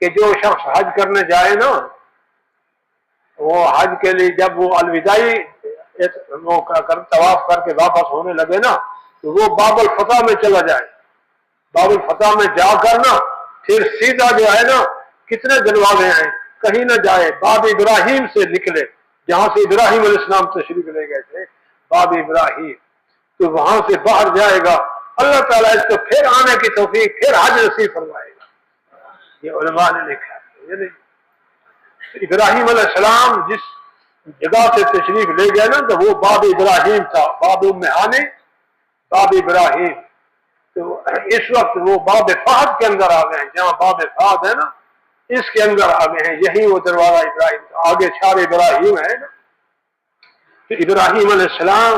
کہ جو شخص حج کرنے جائے نا، وہ حج کے لیے جب وہ الوداعی وہ طواف کر کے واپس ہونے لگے نا، تو وہ باب الفتح میں چلا جائے. باب الفتح میں جا کر نا پھر سیدھا جو ہے نا، کتنے دروازے ہیں، کہیں نہ جائے، باب ابراہیم سے نکلے، جہاں سے ابراہیم علیہ السلام تشریف لے گئے تھے، باب ابراہیم، تو وہاں سے باہر جائے گا، اللہ تعالیٰ اس کو پھر آنے کی توفیق، پھر حج نصیب فرمائے گا. یہ علماء نے لکھا ہے. ابراہیم علیہ السلام جس جگہ سے تشریف لے گئے نا، تو وہ باب ابراہیم تھا، باب ام ہانی، باب ابراہیم. تو اس وقت وہ باب فہد کے اندر آ گئے ہیں، جہاں باب فہد ہے نا اس کے اندر آ گئے ہیں، یہی وہ دروازہ ابراہیم کا، آگے شار ابراہیم ہے نا. تو ابراہیم علیہ السلام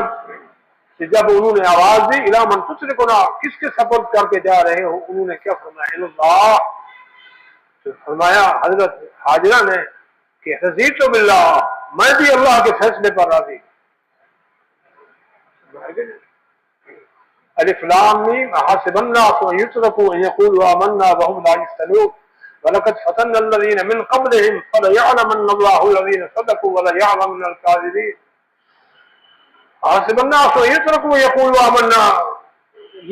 سے جب انہوں نے آواز دی الی من تشرکنا، کس کے سپرد کر کے جا رہے ہو، انہوں نے کیا فرمایا؟ اللہ. تو فرمایا حضرت حاجرہ نے کہ رضیت باللہ، میں بھی اللہ کے فیصلے پر راضی. الف لام میم حسب الناس ان يتركوا ان يقولوا آمنا وهم لا يفتنون ولقد فتنا الذين من قبلهم فليعلمن الله الذين صدقوا وليعلمن الكاذبين. حسب الناس ان يتركوا يقولوا آمنا،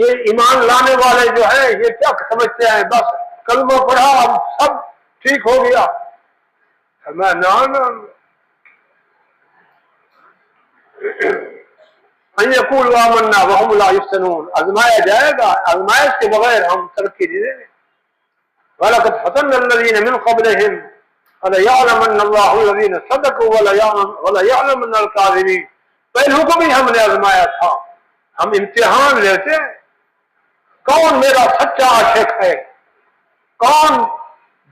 یہ ایمان لانے والے جو ہیں یہ کیا سمجھتے ہیں بس کلمہ پڑھا اب سب ٹھیک ہو گیا؟ میں نہ ان یقولوا آمنا وهم لا يفتنون، آزمایا جائے گا، آزمائش کے بغیر ہم ترقی نہیں دیں گے. وَلَقَدْ فَتَنَّا الَّذِينَ مِنْ قَبْلِهِمْ فَلَيَعْلَمَنَّ اللَّهُ الَّذِينَ صَدَقُوا وَلَيَعْلَمَنَّ الْكَاذِبِينَ. پہلوں کو بھی ہم نے آزمایا تھا، ہم امتحان لیتے ہیں کون میرا سچا عاشق ہے، کون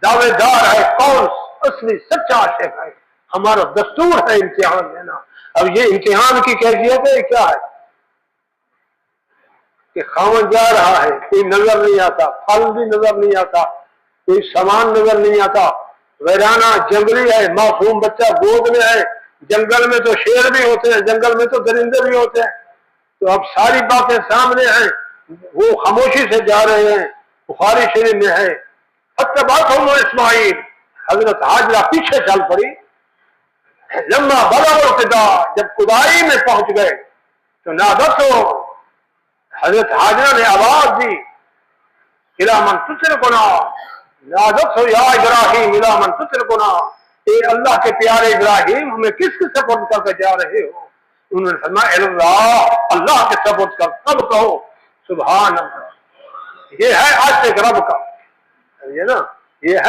دعوے دار ہے، کون اصلی سچا عاشق ہے. ہمارا دستور ہے امتحان لینا. اب یہ امتحان کی کیفیت ہے کیا ہے کہ خاوند جا رہا ہے، کوئی نظر نہیں آتا، پھل بھی نظر نہیں آتا، کوئی سامان نظر نہیں آتا، ویرانہ جنگلی ہے، معصوم بچہ گود میں ہے، جنگل میں تو شیر بھی ہوتے ہیں، جنگل میں تو درندے بھی ہوتے ہیں. تو اب ساری باتیں سامنے ہیں، وہ خاموشی سے جا رہے ہیں. بخاری شریف میں ہے فتبعتهم اسماعیل، حضرت حاجرہ پیچھے چل پڑی. لما بلغ القداء، جب قدائی میں پہنچ گئے تو نادت ہو، حضرت حاجرہ نے آواز دی الی من تشرکنا، نادت ہو یا ابراہیم الی من تشرکنا، اے اللہ کے پیارے ابراہیم ہمیں کس کے سپرد کر کے جا رہے ہو؟ انہوں نے فرمایا اللہ، اللہ کے سپرد کر. سب کہو سبحان اللہ. یہ ہے عاشق رب کا، یہ نا، یہ ہے